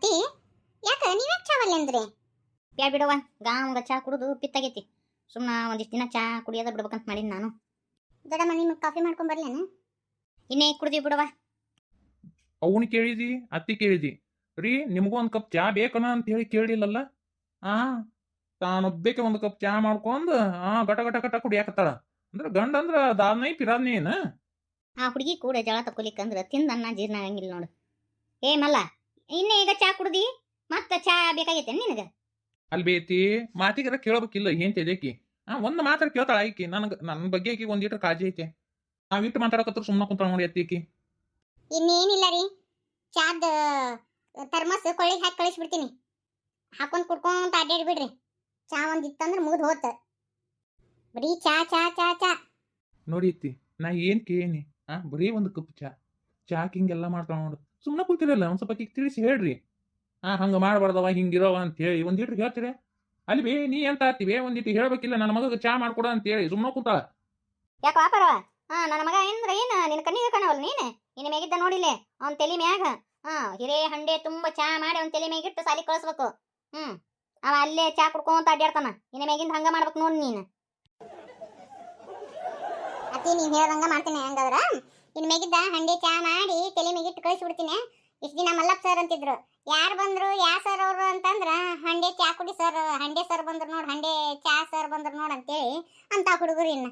ಅತ್ತಿ ಯಾಕ ನೀವ್ಯಾಕೆ ಚಾವಲ್ಲ ಅಂದ್ರಿ? ಬ್ಯಾ ಬಿಡವ, ಗಾಂಗ ಚಾ ಕುಡಿದು ಪಿತ್ತಾಗೈತಿ. ಸುಮ್ಮನೆ ಒಂದಿಷ್ಟು ದಿನ ಚಾ ಕುಡಿಯೋದ ಬಿಡ್ಬೇಕಂತ ಮಾಡೀನಿ ನಾನು. ದೊಡ್ಡಮ್ಮ ನಿಮ್ಗೆ ಕಾಫಿ ಮಾಡ್ಕೊಂಡ್ ಬರ್ಲೇನು? ಇನ್ನೇ ಕುಡಿದೀವಿ ಬಿಡವ. ಅವನು ಕೇಳಿದಿ, ಅತ್ತಿ ಕೇಳಿದಿ, ರೀ ನಿಮಗೂ ಒಂದು ಕಪ್ ಚಾ ಬೇಕನ ಅಂತ ಹೇಳಿ ಕೇಳಿಲ್ಲಲ್ಲ. ಆ ತಾನೊಬ್ಬೇಕೆ ಒಂದು ಕಪ್ ಚಾ ಮಾಡ್ಕೊಂಡು ಗಟ ಗಟ ಗಟ ಕುಡಿಯಾಕತ್ತಾಳ. ಅಂದ್ರೆ ಗಂಡ ಅಂದ್ರ ದಾದ್ನೈ ಪಿರಾದ್ನಿ ಏನ? ಆ ಹುಡುಗಿ ಕೂಡ ಜಳ ತಕೊಲಿಕ್ಕಂದ್ರೆ ತಿಂದ ಅನ್ನ ಜೀರ್ಣ ಆಗಂಗಿಲ್ಲ ನೋಡು. ಏ ಮಲ್ಲ, ಇನ್ನೇ ಈಗ ಚಾ ಕುಡ್ದಿ ಮತ್ತ ಚಾ ಬೇಕಾಗೈತೆ ನಿನಗ? ಅಲ್ಲಿ ಬೇತಿ ಮಾತಿಗಾರ ಕೇಳಬೇಕಿಲ್ಲ ಏನ್ ತೆದೇಕಿ. ಒಂದ್ ಮಾತಾಡ ಕೇಳ್ತಾಳ ಆಕಿ. ನನ್ನ ಬಗ್ಗೆ ಆಕಿ ಒಂದೀಟ್ರ ಕಾಳಜಿ ಐತೆ. ನಾವಿಟ್ಟು ಮಾತಾಡಕತ್ರ ಸುಮ್ಮನೆ ಕುಂತಾಳ ನೋಡಿ ಅತ್ತಿಕಿ. ಇನ್ನೇನಿಲ್ಲ ರೀ, ಚಾದ ಥರ್ಮಸ್ ಕೊಳ್ಳಿಗೆ ಹಾಕಿ ಕಳಿಸ್ಬಿಡ್ತೀನಿ. ಹಾಕೊಂಡ್ ಕುಡ್ಕೊಂತ ಅಡ್ಡಾಡಿ ಬಿಡ್ರಿ. ಚಾ ಒಂದಿತ್ತಂದ್ರೆ ಮುಗಿದು ಹೋತ. ಬರೀ ಚಾ ಚಾ ಚಾ ಚಾ ನೋಡಿ ಅತ್ತಿ, ನಾ ಏನ್ ಕೇಳಿನಿ? ಬರೀ ಒಂದು ಕಪ್ ಚಾಕ್ ಹಿಂಗೆಲ್ಲ ಮಾಡ್ತಾಳ ನೋಡು. ಸುಮ್ಮನೆ ಕೂತಿರಲ್ಲ, ಒಂದ್ ಸ್ವಲ್ಪ ಆಕಿಗೆ ತಿಳಿಸಿ ಹೇಳ್ರಿ. ಹಂಗ ಮಾಡ್ಬಾರ್ದವ ಹಿಂಗಿರವ ಅಂತ ಹೇಳಿ ಒಂದಿಟ್ರು ಹೇಳ್ತೀರಿ. ಅಲ್ಲಿ ಬೇ ನೀ ಎಂತ ಆತಿವಿ, ಒಂದಿಟ್ಟು ಹೇಳ್ಬೇಕಿಲ್ಲ ನನ್ನ ಮಗ ಚಾ ಮಾಡ್ಕೊಡ ಅಂತ ಹೇಳಿ ಸುಮ್ಮನೆ ಕೂತಾಳ. ಯಾಕೆ ವಾಪರವ? ನನ್ನ ಮಗ ಅಂದ್ರೆ ಏನ ನಿನ್ನ ಕಣ್ಣಿಗೆ ಕಾಣವಲ್ಲ ನೀನು? ನಿನ್ನ ಮ್ಯಾಗಿದ್ದ ನೋಡಿಲೆ ಅವ್ನ ತಲೆ ಮ್ಯಾಗ ಹಿರೇ ಹಂಡೆ ತುಂಬ ಚಾ ಮಾಡಿ ಅವ್ನ ತಲೆ ಮ್ಯಾಗಿಟ್ಟು ಸಾಲಿ ಕಳಿಸ್ಬೇಕು. ಅವ ಅಲ್ಲೇ ಚಾ ಕುಡ್ಕೊಂತ ಅಡ್ಡಾಡ್ತಾನ. ನಿನ್ನ ಮ್ಯಾಗಿಂದ ಹಂಗ ಮಾಡ್ಬೇಕು ನೋಡಿ ನೀನು. ಅತ್ತಿ ನೀವ್ ಹೇಳ್ದಂಗ ಮಾಡ್ತೀನಿ. ಹಂಗದ್ರ ಇನ್ ಮೇಗಿದ್ದ ಹಂಡೆ ಚಾ ಮಾಡಿ ತಲೆ ಮೇಗಿಟ್ಟು ಕಳಿಸ್ಬಿಡ್ತೀನಿ. ಇಷ್ಟ ದಿನ ಮಲ್ಲಪ್ಪ ಸರ್ ಅಂತಿದ್ರು. ಯಾರು ಬಂದ್ರು ಯಾ ಸರ್ ಅವರು ಅಂತಂದ್ರ ಹಂಡೆ ಚಾ ಕುಡಿ ಸರ್, ಹಂಡೆ ಸರ್ ಬಂದ್ರು ನೋಡ್, ಹಂಡೆ ಚಾ ಸರ್ ಬಂದ್ರು ನೋಡ್ ಅಂತೇಳಿ ಅಂತ ಹುಡುಗರು ಇನ್ನ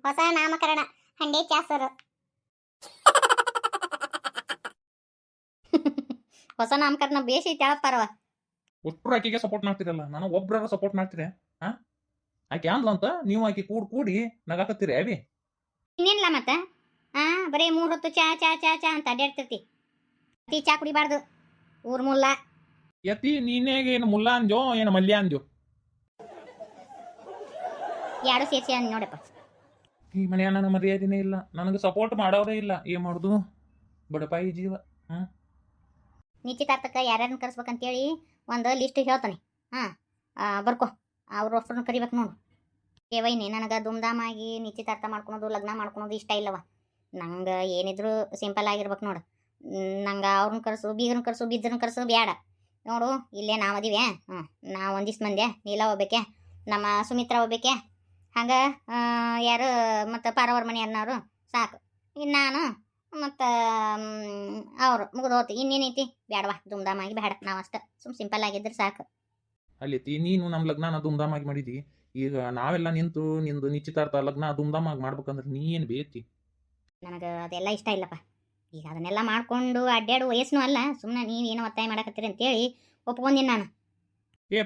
ಹೊಸ ನಾಮಕರಣ ಹಂಡೆ ಚಾ ಸರ್. ಹೊಸ ನಾಮಕರಣ ಬೇಸಿ ಪರವ. ಒಟ್ಟರು ಆಕಿಗೆ ಸಪೋರ್ಟ್ ಮಾಡ್ತಿರಲ್ಲ, ನಾನು ಒಬ್ರ ಸಪೋರ್ಟ್ ಮಾಡ್ತೀರಿ. ಆಕೆ ಅಂದ್ಲಂತ ನೀವು ಆಕಿ ಕೂಡಿ ನಗಾಕತ್ತೀರಿ ಅವಿ. ಇನ್ನೇನಿಲ್ಲ ಮತ್ತ ಬರೀ 3 ಹೊತ್ತು ಚಾ ಚಾ ಚಾ ಚಾ ಅಂತ ಅಡ್ಡಾಡ್ತಿರ್ತಿ. ಅತಿ ಚಾ ಕುಡಿಬಾರ್ದು, ಊರ್ ಮುಲ್ಲ. ಯತಿ ನೀನೇಗ ಏನು ಮುಲ್ಲಾ ಅಂದ್ಯೋ ಏನು ಮಲ್ಯ ಅಂದ್ಯೋ? ಯಾರು ಸೇರ್ಸಿ ಅಂದ್ ನೋಡಪ್ಪ. ಈ ಮನೆಯ ನನ್ನ ಮರ್ಯಾದೆನೇ ಇಲ್ಲ, ನನಗೆ ಸಪೋರ್ಟ್ ಮಾಡೋರೇ ಇಲ್ಲ. ಏನ್ ಮಾಡುದು ಬಡಪಾಯಿ ಜೀವ. ನಿಶ್ಚಿತಾರ್ಥಕ್ಕೆ ಯಾರ್ಯಾರನ್ನ ಕರೆಸ್ಬೇಕಂತೇಳಿ ಒಂದು ಲಿಸ್ಟ್ ಹೇಳ್ತಾನೆ. ಬರ್ಕೊ, ಅವ್ರ ಅಷ್ಟನ್ನು ಕರಿಬೇಕು ನೋಡು. ವೈನಿ ನನಗೆ ಧೂಮ್ಧಾಮಾಗಿ ನಿಶ್ಚಿತಾರ್ಥ ಮಾಡ್ಕೊಳೋದು, ಲಗ್ನ ಮಾಡ್ಕೊಳೋದು ಇಷ್ಟ ಇಲ್ಲವ. ನಂಗೆ ಏನಿದ್ರು ಸಿಂಪಲ್ ಆಗಿರ್ಬೇಕು ನೋಡು. ನಂಗೆ ಅವ್ರನ್ನ ಕರೆಸು, ಬೀಗರನ್ನ ಕರೆಸು, ಬಿದ್ದರನ್ನ ಕರೆಸು ಬೇಡ ನೋಡು. ಇಲ್ಲೇ ನಾವು ಅದೀವಿ. ನಾವು ಒಂದಿಷ್ಟು ಮಂದಿ, ನೀಲ ಹೋಗ್ಬೇಕೆ, ನಮ್ಮ ಸುಮಿತ್ರಾ ಹೋಗ್ಬೇಕೆ, ಹಂಗೆ ಯಾರು ಮತ್ತು ಪಾರವರ ಮನೆ ಅನ್ನೋರು ಸಾಕು. ಇನ್ನು ನಾನು ಮತ್ತು ಅವರು ಮುಗಿದು ಹೋತು. ಇನ್ನೇನೈತಿ? ಬೇಡವಾ, ಧೂಮ್ಧಾಮಾಗಿ ಬೇಡ. ನಾವು ಅಷ್ಟೇ ಸಿಂಪಲ್ ಆಗಿದ್ರೆ ಸಾಕು. ಅಲ್ಲಿ ನೀನು ನಮ್ಮ ಲಗ್ನ ಧೂಮ್ಧಾಮಾಗಿ ಮಾಡಿದಿ. ಈಗ ನಾವೆಲ್ಲ ನಿಂದು ನಿಶ್ಚಿತಾರ್ಥ ಲಗ್ನ ಧೂಮ್ಧಾಮಾಗಿ ಮಾಡ್ಬೇಕಂದ್ರೆ ನೀ ಏನು ಬೇತಿ? ನನಗೆ ಅದೆಲ್ಲ ಇಷ್ಟ ಇಲ್ಲಪ್ಪ. ಈಗ ಅದನ್ನೆಲ್ಲ ಮಾಡ್ಕೊಂಡು ಅಡ್ಡಾಡು ವಯಸ್ಸು ಅಲ್ಲ. ಸುಮ್ಮನೆ ನೀವೇನೋ ಒತ್ತಾಯ ಮಾಡಕತ್ತೀರಿ ಅಂತೇಳಿ ಒಪ್ಕೊಂಡಿನಿ ನಾನು.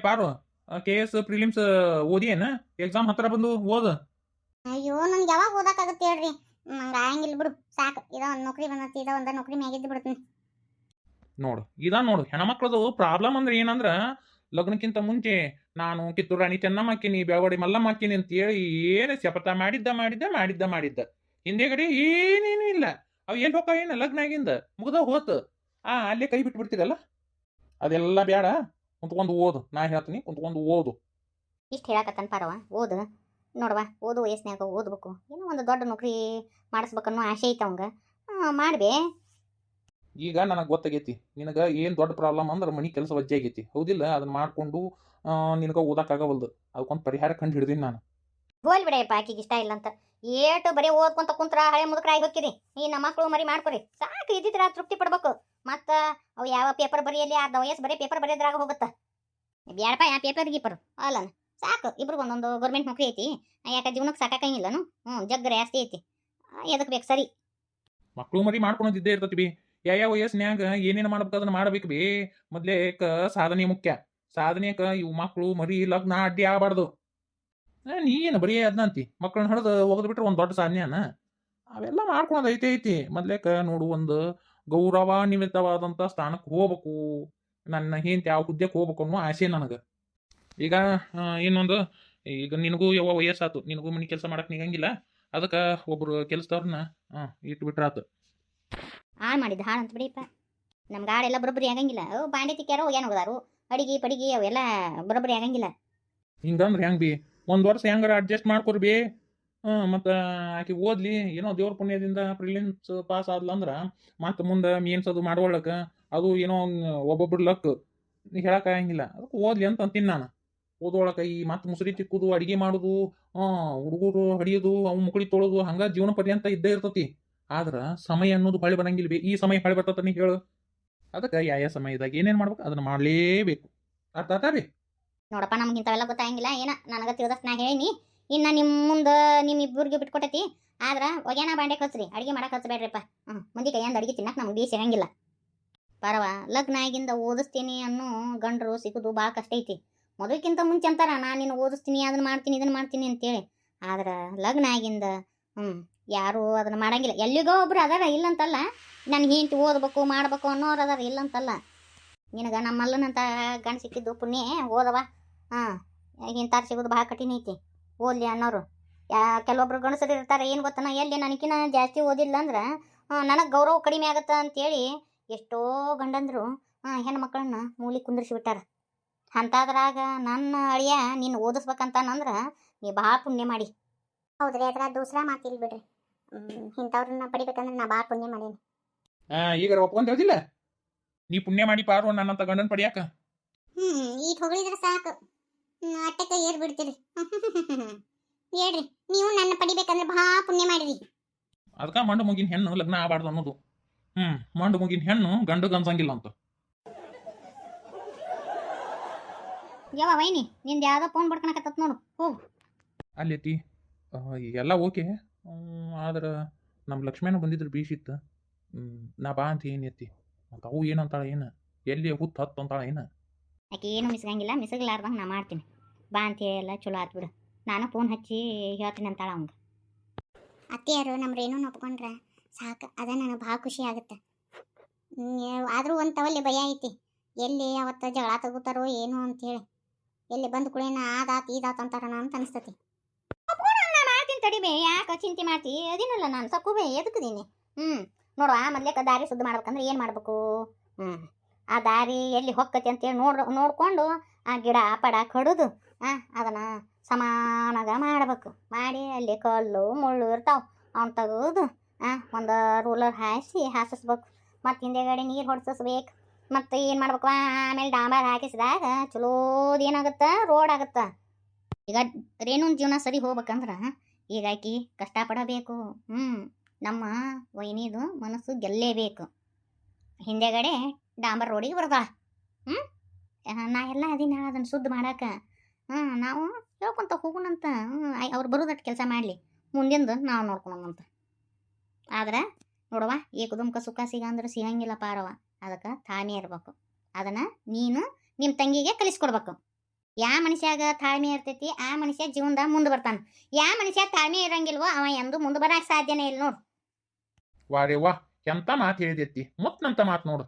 ಪಾರು, KS ಪ್ರಿಲಿಮ್ಸ್ ಓದಿಯೇನ? ಎಕ್ಸಾಮ್ ಹತ್ರ ಬಂದು ಓದ. ಅಯ್ಯೋ ನನ್ಗೆ ಯಾವಾಗ ಓದಾಕಾಗುತ್ತೆ ಹೇಳ್ರಿ? ನಂಗೆ ಆಗಂಗಿಲ್ಲ ಬಿಡು, ಸಾಕು. ಇದೋ ಒಂದು ನೌಕರಿ ಬಂದತಿ, ಇದೋ ಒಂದು ನೌಕರಿ ಮ್ಯಾಗಿದ್ದು ಬಿಡ್ತೀನಿ. ನೋಡು ಹೆಣ್ಮಕ್ಳದು ಪ್ರಾಬ್ಲಮ್ ಅಂದ್ರೆ ಏನಂದ್ರ, ಲಗ್ನಕ್ಕಿಂತ ಮುಂಚೆ ನಾನು ಕಿತ್ತೂರು ರಾಣಿ ಚೆನ್ನಮ್ಮ ಹಾಕಿನಿ, ಬೆಳವಡಿ ಮಲ್ಲಮ್ಮ ಹಾಕಿನಿ ಅಂತ ಹೇಳಿ ಏನು ಶಪಥ ಮಾಡಿದ್ದ ಹಿಂದೆಗಡೆ ಏನೇನು ಇಲ್ಲ. ಅವು ಎಲ್ಲಿ ಹೋಗ ಏನು ಲಗ್ನ ಆಗಿಂದ ಮುಗ್ದ ಹೋತು. ಅಲ್ಲೇ ಕೈ ಬಿಟ್ಟು ಬಿಡ್ತೀರಲ್ಲ. ಅದೆಲ್ಲ ಬೇಡ, ಕುಂತ್ಕೊಂಡು ಓದು. ನಾ ಹೇಳ್ತೀನಿ, ಕುಂತ್ಕೊಂಡು ಓದು. ಇಷ್ಟು ಹೇಳಕತ್ತನ್ ಪಾರವ, ಓದು ನೋಡವಾ. ಓದು ವಯಸ್ಸಿನಾಗ ಓದ್ಬೇಕು. ಏನೋ ಒಂದು ದೊಡ್ಡ ನೌಕರಿ ಮಾಡಿಸ್ಬೇಕನ್ನೋ ಆಸೆ ಐತೆ ಅವಂಗ. ಮಾಡ್ಬೇ. ಈಗ ನನಗೆ ಗೊತ್ತಾಗೈತಿ ನಿನಗೆ ಏನು ದೊಡ್ಡ ಪ್ರಾಬ್ಲಮ್ ಅಂದ್ರೆ ಮನೆ ಕೆಲಸ ವಜ್ಜೆ ಆಗೈತಿ, ಹೌದಿಲ್ಲ? ಅದನ್ನ ಮಾಡ್ಕೊಂಡು ನಿನಗೆ ಓದಕ್ಕಾಗವಲ್ದು. ಅದಕ್ಕೊಂದು ಪರಿಹಾರ ಕಂಡು ಹಿಡಿದೀನಿ ನಾನು. ಹೋಲ್ ಬಿಡಪ್ಪ, ಆಕಿಗೆ ಇಷ್ಟ ಇಲ್ಲ ಅಂತ. ಏಟು ಬರೀ ಓದ್ಕೊಂತ ಕುಂತ್ರ ಹಳೆ ಮುದುಕರಾಗಿ ಹೋಗ್ತೀರಿ. ಈ ನಮ್ಮ ಮಕ್ಕಳು ಮರಿ ಮಾಡ್ಕೊರಿ ಸಾಕು. ಇದ್ದಿದ್ರ ತೃಪ್ತಿ ಪಡ್ಬೇಕು. ಮತ್ತು ಅವು ಯಾವ ಪೇಪರ್ ಬರೆಯಲಿ, ಅರ್ಧ ವಯಸ್ಸು ಬರೀ ಪೇಪರ್ ಬರೆಯೋದ್ರಾಗ ಹೋಗುತ್ತೆ. ಬ್ಯಾಡಪ್ಪ ಯಾವ ಪೇಪರ್ ಗೀಪರು ಅಲ್ಲ, ಸಾಕು. ಇಬ್ರು ಒಂದೊಂದು ಗೌರ್ಮೆಂಟ್ ನೌಕರಿ ಐತಿ. ಯಾಕೆ ಜೀವನಕ್ಕೆ ಸಾಕಾಗಂಗಿಲ್ಲನು? ಜಗ್ಗರೆ ಆಸ್ತಿ ಐತಿ. ಎದಕ್ಕೆ ಬೇಕು? ಸರಿ, ಮಕ್ಕಳು ಮರಿ ಮಾಡ್ಕೊಳೋದಿದ್ದೇ ಇರ್ತತಿ ಬಿ. ಯಾವ ವಯಸ್ಸಿನ್ಯಾಗ ಏನೇನು ಮಾಡ್ಬೇಕು ಅದನ್ನ ಮಾಡ್ಬೇಕು ಬಿ. ಮೊದ್ಲೇಕ ಸಾಧನೆ ಮುಖ್ಯ. ಸಾಧನೆಕ ಇವು ಮಕ್ಕಳು ಮರಿ ಲಗ್ನ ಅಡ್ಡಿ ಆಗಬಾರ್ದು. ನೀ ಏನು ಬರೀ ಅದನ್ನಂತಿ ಮಕ್ಕಳನ್ನ ಹಿಡಿದು ಒಗದು ಬಿಟ್ರೆ ಒಂದು ದೊಡ್ಡ ಸಾಧನೆಯನ್ನ? ಅವೆಲ್ಲ ಮಾಡ್ಕೊಳೋದು ಐತಿ. ಮೊದ್ಲೇಕ ನೋಡು, ಒಂದು ಗೌರವಾನ್ವಿತವಾದಂಥ ಸ್ಥಾನಕ್ಕೆ ಹೋಗ್ಬೇಕು. ನನ್ನ ಹೆಂಡತಿ ಯಾವ ಹುದ್ದೆಗೆ ಹೋಗ್ಬೇಕು ಅನ್ನೋ ಆಸೆ ನನಗೆ. ಈಗ ಇನ್ನೊಂದು, ಈಗ ನಿನಗೂ ಯಾವ ವಯಸ್ಸಾತು, ನಿನಗೂ ಮನೆ ಕೆಲಸ ಮಾಡಕ್ಕೆ ನಿಗಂಗಿಲ್ಲ. ಅದಕ್ಕೆ ಒಬ್ರು ಕೆಲಸದವ್ರನ್ನ ಇಟ್ಬಿಟ್ರಾತು. ಮಾಡಿದ್ದು ಹಾಳು ಅಂತ ಬಿಡಿಪ್ಪ. ನಮ್ಗೆ ಆಳೆಲ್ಲ ಬರೋಬ್ಬರಿ ಆಗಂಗಿಲ್ಲ. ಬಾಂಡೆ ತಿಕ್ಕ್ಯಾರೋ ಏನು ಹೋದಾರು, ಅಡಿಗೆ ಪಡಿಗೆ ಅವೆಲ್ಲ ಬರೋಬ್ಬರಿ ಆಗಂಗಿಲ್ಲ. ಹಿಂಗಂದ್ರೆ ಹೆಂಗೆ ಬಿ? ಒಂದು ವರ್ಷ ಹೆಂಗಾರ ಅಡ್ಜಸ್ಟ್ ಮಾಡ್ಕೊರಿ ಬಿ. ಮತ್ತು ಆಕೆ ಓದ್ಲಿ. ಏನೋ ದೇವ್ರ ಪುಣ್ಯದಿಂದ ಪ್ರಿಲಿಮ್ಸ್ ಪಾಸ್ ಆದ್ಲಂದ್ರೆ ಮತ್ತೆ ಮುಂದೆ ಮೇನ್ಸ್ ಅದು ಮಾಡೋಳಕ್ಕೆ ಅದು ಏನೋ ಒಬ್ಬೊಬ್ರು ಲಕ್ ಹೇಳಕ್ಕಾಗಂಗಿಲ್ಲ. ಅದಕ್ಕೆ ಓದ್ಲಿ ಅಂತ ಅಂತೀನಿ ನಾನು. ಓದೊಳಕ ಈ ಮತ್ತೆ ಮುಸುರಿ ತಿಕ್ಕುದು, ಅಡಿಗೆ ಮಾಡುದು, ಹುಡುಗರು ಹಡಿಯೋದು, ಅವು ಮುಕುಳಿ ತೊಳೋದು, ಹಂಗ ಜೀವನ ಪರ್ಯಂತ ಇದ್ದೇ ಇರ್ತತಿ. ಆದ್ರ ಸಮಯ ಅನ್ನೋದು ಹೊಳಿ ಬರಂಗಿಲ್ಲ. ಈ ಸಮಯ ಹೊಳಿ ಬರ್ತತ ನೀ ಹೇಳು. ಅದಕ್ಕೆ ಯಾವ ಸಮಯದಾಗ ಏನೇನು ಮಾಡ್ಬೇಕು ಅದನ್ನ ಮಾಡಲೇಬೇಕು. ಅರ್ಥ ಆತ ರೀ? ನೋಡಪ್ಪ, ನಮ್ಗೆ ಇಂಥವೆಲ್ಲ ಗೊತ್ತಾಗಿಲ್ಲ. ಏನ ನನಗೆ ತಿಳಿದಷ್ಟು ನಾ ಹೇಳೀನಿ. ಇನ್ನು ನಿಮ್ಮ ಮುಂದೆ ನಿಮ್ಮಿಬ್ಬರಿಗೆ ಬಿಟ್ಕೊಟ್ಟೈತಿ. ಆದ್ರೆ ಒಗ್ಯಾನ ಬಾಂಡೆ ಕಚ್ರಿ, ಅಡುಗೆ ಮಾಡಕ್ಕೆ ಹಚ್ಬೇಡ್ರಿಪ್ಪ. ಮುಂದೆ ಕೈಯಿಂದ ಅಡುಗೆ ತಿನ್ನಕ್ಕೆ ನಮ್ಗೆ ಬೀ ಸಿಗಂಗಿಲ್ಲ. ಪರವ ಲಗ್ನ ಆಗಿಂದ ಓದಿಸ್ತೀನಿ ಅನ್ನೋ ಗಂಡರು ಸಿಗೋದು ಭಾಳ ಕಷ್ಟ ಐತಿ. ಮದುವೆಕ್ಕಿಂತ ಮುಂಚೆ ಅಂತಾರ ನಾನು ನಿನ್ನ ಓದಿಸ್ತೀನಿ, ಅದನ್ನ ಮಾಡ್ತೀನಿ, ಇದನ್ನ ಮಾಡ್ತೀನಿ ಅಂತೇಳಿ. ಆದ್ರೆ ಲಗ್ನ ಆಗಿಂದ ಯಾರು ಅದನ್ನ ಮಾಡಂಗಿಲ್ಲ. ಎಲ್ಲಿಗೋ ಒಬ್ರು ಅದಾರ, ಇಲ್ಲಂತಲ್ಲ. ನನಗೆ ಹೆಂಡತಿ ಓದ್ಬೇಕು ಮಾಡ್ಬೇಕು ಅನ್ನೋರು ಅದಾರ, ಇಲ್ಲಂತಲ್ಲ. ನಿನಗೆ ನಮ್ಮಲ್ಲನಂತ ಗಂಡು ಸಿಕ್ಕಿದ್ದು ಪುಣ್ಯ. ಓದವ ಇಂಥಾರು ಸಿಗೋದು ಭಾಳ ಕಠಿಣ ಐತಿ. ಓದ್ಲಿ ಅನ್ನೋರು ಕೆಲವೊಬ್ರು ಗಂಡಸರು ಇರ್ತಾರೆ. ಏನು ಗೊತ್ತನ, ಎಲ್ಲಿ ನನಗಿನ ಜಾಸ್ತಿ ಓದಿಲ್ಲ ಅಂದ್ರೆ ನನಗೆ ಗೌರವ ಕಡಿಮೆ ಆಗುತ್ತೆ ಅಂತೇಳಿ ಎಷ್ಟೋ ಗಂಡಂದ್ರು ಹೆಣ್ಮಕ್ಳನ್ನ ಮೂಲಿ ಕುಂದಿರ್ಸಿ ಬಿಟ್ಟಾರ. ಅಂಥದ್ರಾಗ ನನ್ನ ಅಳಿಯ ನೀನು ಓದಿಸ್ಬೇಕಂತಾನಂದ್ರೆ ನೀ ಭಾಳ ಪುಣ್ಯ ಮಾಡಿ. ಹೌದ್ರಿ, ಅದ್ರ ದೂಸರಾ ಮಾತಿಲ್ ಬಿಡ್ರಿ. ಇಂಥವ್ರನ್ನ ಪಡಿಬೇಕಂದ್ರೆ ನಾ ಭಾಳ ಪುಣ್ಯ ಮಾಡೀನಿ. ಈಗ ಒಪ್ಕೊಂತ ಹೇಳ್ತಿಲ್ಲ ನೀ ಪುಣ್ಯ ಮಾಡಿ ಪಾರು ನನ್ನಂತ ಗಂಡನ್ ಪಡಿಯಾಕ. ಈಗ ಹೊಗಳಿದ್ರೆ ಸಾಕು, ಅಟ್ಟಕ್ಕೆ ಏರ್ ಬಿಡ್ತೀರಿ. ಹೇಳ್ರಿ, ನೀವು ನನ್ನ ಪಡಿಬೇಕಂದ್ರೆ ಭಾಳ ಪುಣ್ಯ ಮಾಡಿರಿ. ಅದಕ್ಕೆ ಮಂಡು ಮುಗಿನ ಹೆಣ್ಣು ಲಗ್ನ ಆಗಬಾರ್ದು ಅನ್ನೋದು. ಮಂಡು ಮುಗಿನ ಹೆಣ್ಣು ಗಂಡು ಅನ್ಸಂಗಿಲ್ಲ ಅಂತ. ಯಾವ ವೈನಿ ನಿಂದು ಯಾವುದೋ ಫೋನ್ ಬಡ್ಕೊಳಕತ್ತ ನೋಡು, ಹೋಗು. ಅಲ್ಲೈತಿ ಎಲ್ಲ ಓಕೆ. ಆದ್ರೆ ನಮ್ಮ ಲಕ್ಷ್ಮೀನ ಬಂದಿದ್ರು ಬೀಸಿತ್ತು. ನಾ ಬಾ ಅಂತ ಏನೈತಿ ಮತ್ತು ಅವು ಏನಂತಾಳ, ಏನು ಎಲ್ಲಿ ಹುತ್ತು ಹತ್ತು ಅಂತಾಳ ಏನು. ಆಕೆ ಏನು ಮಿಸ್ಗಂಗಿಲ್ಲ, ಮಿಸಗ್ಲಾರ್ದಂಗೆ ನಾ ಮಾಡ್ತೀನಿ. ಬಾ ಅಂತ ಎಲ್ಲ ಚಲೋ ಆತು ಬಿಡು. ನಾನು ಫೋನ್ ಹಚ್ಚಿ ಹೇಳ್ತೀನಿ ಅಂತಾಳ ಅವಂಗೆ. ಅತ್ತೆಯಾರು ನಮ್ಮ ರೇಣುನ ಒಪ್ಕೊಂಡ್ರೆ ಸಾಕು, ಅದ ನನಗೆ ಭಾಳ ಖುಷಿ ಆಗುತ್ತೆ. ಆದರೂ ಒಂದು ತವಲ್ಲಿ ಭಯ ಐತಿ, ಎಲ್ಲಿ ಅವತ್ತು ಜಗಳ ತಗೋತಾರೋ ಏನು ಅಂಥೇಳಿ. ಎಲ್ಲಿ ಬಂದು ಕುಳೇನ ಆದಾತ್ ಈದಾತ್ ಅಂತಾರಣ ಅಂತ ಅನಿಸ್ತತಿ. ನಾ ಮಾಡ್ತೀನಿ ತಡಿಬೇ, ಯಾಕೆ ಚಿಂತೆ ಮಾಡ್ತಿ? ಅದೇನಲ್ಲ ನಾನು ಸಕ್ಕುಬೇ ಎದಕ್ಕಿದ್ದೀನಿ. ನೋಡುವ, ಮೊದ್ಲೇಕ ದಾರಿ ಶುದ್ಧ ಮಾಡ್ಬೇಕಂದ್ರೆ ಏನು ಮಾಡಬೇಕು? ಆ ದಾರಿ ಎಲ್ಲಿ ಹೊಕ್ಕತಿ ಅಂತೇಳಿ ನೋಡ್ಕೊಂಡು ಆ ಗಿಡ ಪಡ ಕಡಿದು ಅದನ್ನು ಸಮಾನಾಗ ಮಾಡಬೇಕು. ಮಾಡಿ ಅಲ್ಲಿ ಕಲ್ಲು ಮುಳ್ಳು ಇರ್ತಾವೆ, ಅವ್ನು ತೆಗೆದು ಒಂದು ರೂಲರ್ ಹಾಸಿಸ್ಬೇಕು. ಮತ್ತು ಹಿಂದೆಗಡೆ ನೀರು ಹೊಡ್ಸಿಸ್ಬೇಕು. ಮತ್ತು ಏನು ಮಾಡ್ಬೇಕು, ಆಮೇಲೆ ಡಾಂಬರ್ ಹಾಕಿಸಿದಾಗ ಚಲೋದು ಏನಾಗುತ್ತೆ, ರೋಡ್ ಆಗುತ್ತೆ. ಈಗ ರೇಣುನ ಜೀವನ ಸರಿ ಹೋಗ್ಬೇಕಂದ್ರೆ ಈಗ ಆಕಿ ಕಷ್ಟಪಡಬೇಕು. ನಮ್ಮ ವೈನಿದು ಮನಸ್ಸು ಗೆಲ್ಲೇಬೇಕು. ಹಿಂದೆಗಡೆ ಡಾಂಬರ್ ರೋಡಿಗೆ ಬರ್ತಾಳ. ನಾ ಎಲ್ಲ ಅದೀನಿ ಅದನ್ನು ಶುದ್ಧ ಮಾಡಕ್ಕೆ. ನಾವು ಹೇಳ್ಕೊಂತ ಹೋಗೋಣಂತ. ಅವ್ರು ಬರೋದಟ್ಟು ಕೆಲಸ ಮಾಡಲಿ, ಮುಂದಿಂದು ನಾವು ನೋಡ್ಕೊಳಂತ. ಆದ್ರೆ ನೋಡವ್ವ, ಏಕದುಮ್ಕ ಸುಖ ಸಿಗಂದ್ರೆ ಸಿಗಂಗಿಲ್ಲ ಪಾರವ. ಅದಕ್ಕೆ ತಾಳ್ಮೆ ಇರ್ಬೇಕು. ಅದನ್ನು ನೀನು ನಿಮ್ಮ ತಂಗಿಗೆ ಕಲಿಸ್ಕೊಡ್ಬೇಕು. ಯಾವ ಮನುಷ್ಯಾಗ ತಾಳ್ಮೆ ಇರ್ತೈತಿ ಆ ಮನುಷ್ಯ ಜೀವನದಾಗ ಮುಂದೆ ಬರ್ತಾನೆ. ಯಾವ ಮನುಷ್ಯ ತಾಳ್ಮೆ ಇರಂಗಿಲ್ವೋ ಅವ ಎಂದು ಮುಂದೆ ಬರಕ್ಕೆ ಸಾಧ್ಯನೇ ಇಲ್ಲ ನೋಡು. ವಾರೇ ವಾ, ಎಂತ ಮಾತು ಹೇಳಿದೈತಿ, ಮುತ್ತಂತ ಮಾತು ನೋಡು.